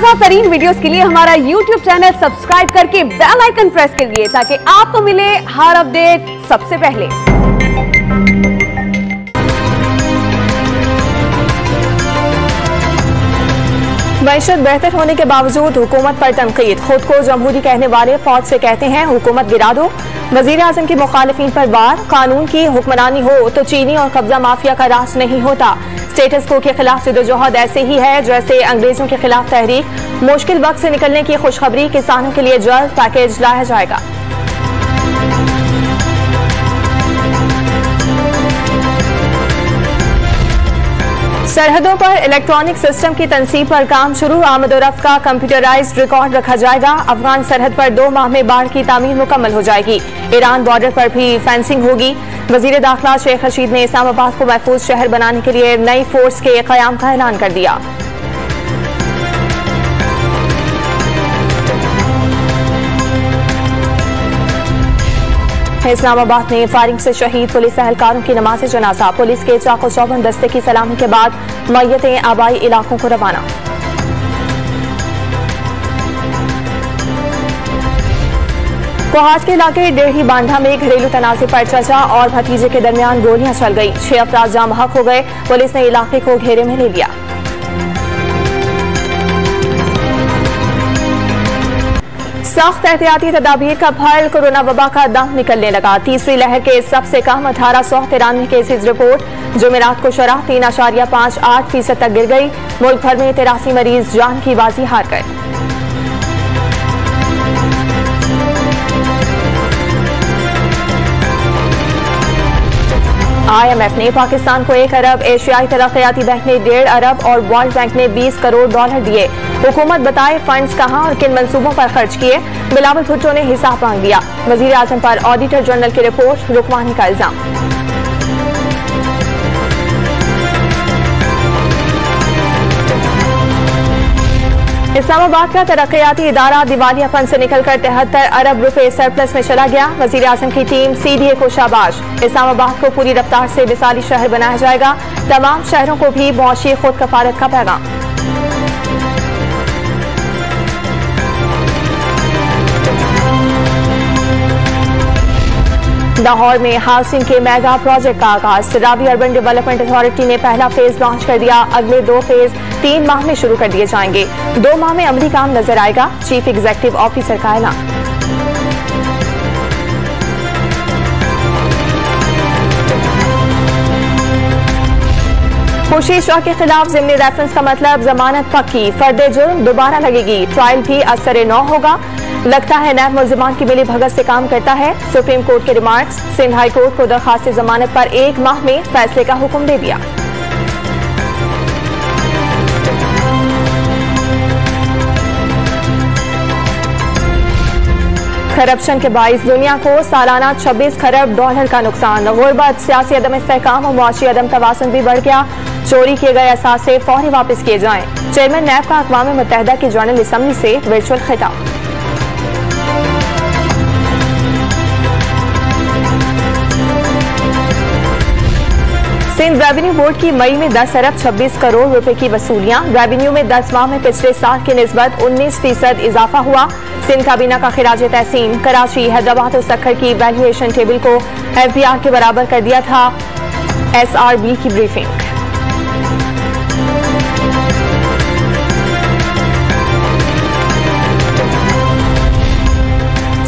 ताजा तरीन वीडियोस के लिए हमारा YouTube चैनल सब्सक्राइब करके बेल आइकन प्रेस करिए ताकि आपको मिले हर अपडेट सबसे पहले। मईशत बेहतर होने के बावजूद हुकूमत पर तनकीद। खुद को जमहूरी कहने वाले फौज से कहते हैं हुकूमत गिरा दो। वजीर आजम की मुखालिफिन पर वार। कानून की हुक्मरानी हो तो चीनी और कब्जा माफिया का रास नहीं होता। स्टेटस को के खिलाफ जदोजहद ऐसे ही है जैसे अंग्रेजों के खिलाफ तहरीक। मुश्किल वक्त से निकलने की खुशखबरी। किसानों के लिए जल्द पैकेज लाया जाएगा। सरहदों पर इलेक्ट्रॉनिक सिस्टम की तनसीब पर काम शुरू। आमदोरफ्त का कंप्यूटराइज्ड रिकॉर्ड रखा जाएगा। अफगान सरहद पर 2 माह में बाढ़ की तामीर मुकम्मल हो जाएगी। ईरान बॉर्डर पर भी फेंसिंग होगी। वजीर दाखिला शेख रशीद ने इस्लामाबाद को महफूज शहर बनाने के लिए नई फोर्स के क़याम का ऐलान कर दिया। इस्लामाबाद में फायरिंग से शहीद पुलिस एहलकारों की नमाज जनाजा। पुलिस के चाको चौबंद दस्ते की सलामी के बाद मैयतें आबाई इलाकों को रवाना। कोहाट के इलाके डेढ़ी बांधा में घरेलू तनाज़े पर चचा और भतीजे के दरमियान गोलियां चल गई। 6 अफराद जाम बहक हो गए। पुलिस ने इलाके को घेरे में ले लिया। सख्त एहतियाती तदाबीर का फल। कोरोना वबा का दम निकलने लगा। तीसरी लहर के सबसे कम 1893 केसेज रिपोर्ट। जुमेरात को शरह 3.58% तक गिर गई। मुल्क भर में 83 मरीज जान की बाजी हार गए। IMF ने पाकिस्तान को 1 अरब, एशियाई तरक्याती बैंक ने 1.5 अरब और वर्ल्ड बैंक ने $20 करोड़ दिए। हुकूमत बताए फंड्स कहां और किन मंसूबों पर खर्च किए। बिलावल भुट्टो ने हिसाब मांग लिया। वजीर आजम पर ऑडिटर जनरल की रिपोर्ट रुकवाने का इल्जाम। इस्लामाबाद का तरक्याती इदारा दिवालियापन से निकलकर 73 अरब रुपए सरप्लस में चला गया। वजीर आजम की टीम CDA को शाबाश। इस्लामाबाद को पूरी रफ्तार से मिसाली शहर बनाया जाएगा। तमाम शहरों को भी मुआशी खुद कफालत का पैगाम। लाहौर में हाउसिंग के मेगा प्रोजेक्ट का आगाज। रावी अर्बन डेवलपमेंट अथॉरिटी ने पहला फेज लॉन्च कर दिया। अगले 2 फेज 3 माह में शुरू कर दिए जाएंगे। 2 माह में अमली काम नजर आएगा। चीफ एग्जीक्यूटिव ऑफिसर का ऐलान। खुर्शीद शाह के खिलाफ ज़िमनी रेफरेंस का मतलब जमानत पक्की। फर्दे जुर्म दोबारा लगेगी। ट्रायल भी असर नौ होगा। लगता है नैब मुल्जिमान की मिली भगत से काम करता है। सुप्रीम कोर्ट के रिमार्क्स। सिंध हाई कोर्ट को दरखास्त जमानत पर 1 माह में फैसले का हुक्म दे दिया। करप्शन के बाइस दुनिया को सालाना $26 खरब का नुकसान। गुर्बत, सियासी अदम इस्तेहकाम और मुआशी अदम तवाज़ुन भी बढ़ गया। चोरी किए गए असासे फौरी वापस किए जाएं। चेयरमैन नैब का अक़वाम मुत्तहिदा की जनरल असम्बली से वर्चुअल खिताब। सिंध रेवेन्यू बोर्ड की मई में 10 अरब 26 करोड़ रुपए की वसूलियां। रेवेन्यू में 10 माह में पिछले साल की निस्बत 19% इजाफा हुआ। सिंध काबीना का खिराज तहसीन। कराची, हैदराबाद और सक्खर की वैल्यूएशन टेबल को FBR के बराबर कर दिया था। SRB की ब्रीफिंग।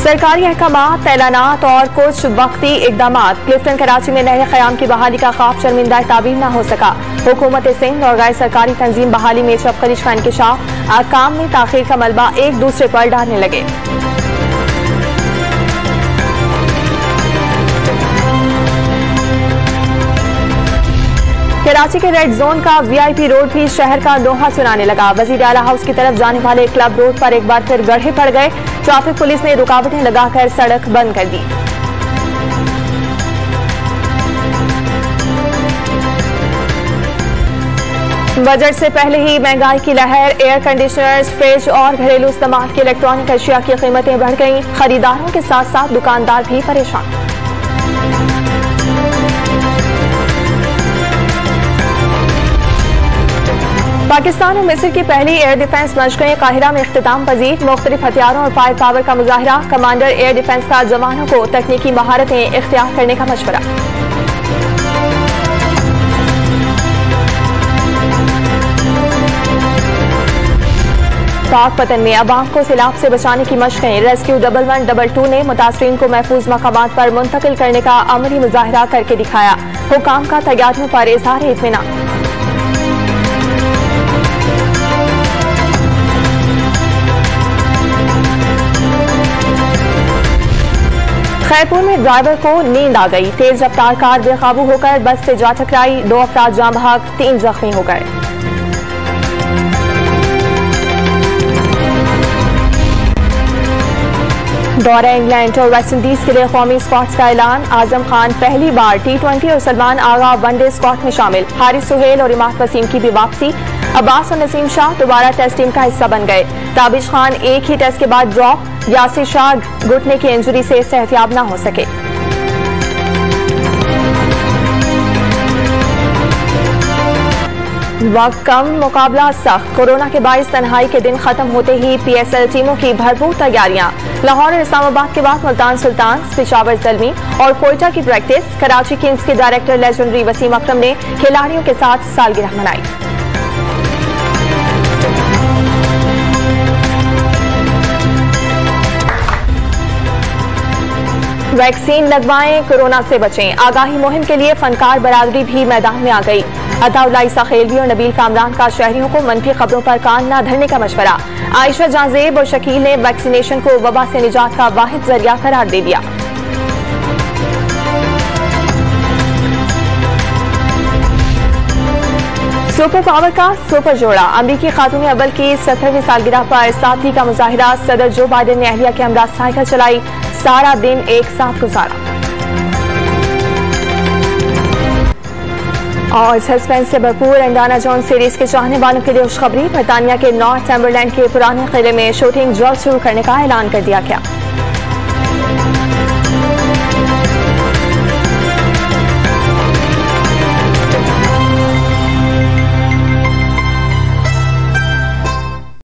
सरकारी अहकामात, ऐलानात और कुछ वक्ती इकदामात। क्लिफ्टन कराची में नए क़याम की बहाली का ख्वाब शर्मिंदा ताबीर न हो सका। हुकूमत सिंध और गैर सरकारी तंजीम बहाली में चपकलिश का इंकशाफ। काम में ताखीर का मलबा एक दूसरे पर डालने लगे। कराची के रेड जोन का VIP रोड भी शहर का लोहा सुनाने लगा। वजीर आला हाउस की तरफ जाने वाले क्लब रोड पर एक बार फिर गड्ढे पड़ गए। ट्रैफिक पुलिस ने रुकावटें लगाकर सड़क बंद कर दी। बजट से पहले ही महंगाई की लहर। एयर कंडीशनर्स, फ्रिज और घरेलू इस्तेमाल की इलेक्ट्रॉनिक अशिया की कीमतें बढ़ गईं। खरीदारों के साथ साथ दुकानदार भी परेशान। पाकिस्तान और मिस्र की पहली एयर डिफेंस मशक़ें काहिरा में इख्तिताम पजीर। मुख्तलिफ हथियारों और फायर पावर का मुजाहिरा। कमांडर एयर डिफेंस का जवानों को तकनीकी महारतें इख्तियार करने का मशवरा। पाक पतन में अवाम को सैलाब से बचाने की मशक़ें। रेस्क्यू 1112 ने मुतासरीन को महफूज मकामात पर मुंतकिल करने का अमली मुजाहिरा करके दिखाया। हुकाम का तैयारियों पर इज़हार इत्मीनान। खैरपुर में ड्राइवर को नींद आ गई। तेज रफ्तार कार बेकाबू होकर बस से जा टकराई। 2 अफराद जाँ बहक, 3 जख्मी हो गए। दौरा इंग्लैंड और वेस्ट इंडीज के लिए कौमी स्क्वाड्स का ऐलान। आजम खान पहली बार T20 और सलमान आगा वनडे स्क्वाड में शामिल। हारिस सुहेल और इमाद वसीम की भी वापसी। अब्बास और नसीम शाह दोबारा टेस्ट टीम का हिस्सा बन गए। ताबिश खान एक ही टेस्ट के बाद ड्रॉप। यासिर शाह घुटने की इंजरी से सेहतियाब न हो सके। वक्त कम, मुकाबला सख्त। कोरोना के बाइस तन्हाई के दिन खत्म होते ही PSL टीमों की भरपूर तैयारियां। लाहौर और इस्लामाबाद के बाद मुल्तान सुल्तान, पेशावर ज़ल्मी और कोयटा की प्रैक्टिस। कराची किंग्स के डायरेक्टर लेजेंडरी वसीम अकरम ने खिलाड़ियों के साथ सालगिरह मनाई। वैक्सीन लगवाएं, कोरोना से बचें। आगाही मुहिम के लिए फनकार बरादरी भी मैदान में आ गई। अताउल्लाह ईसा खेलवी और नबील कामरान का शहरियों को मनफी खबरों पर कान न धरने का मशवरा। आयशा जाजेब और शकील ने वैक्सीनेशन को वबा से निजात का वाहिद जरिया करार दे दिया। सुपर पावर का सुपर जोड़ा। अमरीकी खातून अव्वल की 70वीं सालगिरह पर सादगी का मुजाहिरा। सदर जो बाइडेन ने अहलिया के हमरा साइकिल चलाई। सारा दिन एक साथ गुजारा। और सस्पेंस से भरपूर इंडियाना जोन्स सीरीज के चाहने वालों के लिए खुशखबरी। बरतानिया के नॉर्थम्बरलैंड के पुराने किले में शूटिंग जल्द शुरू करने का ऐलान कर दिया गया।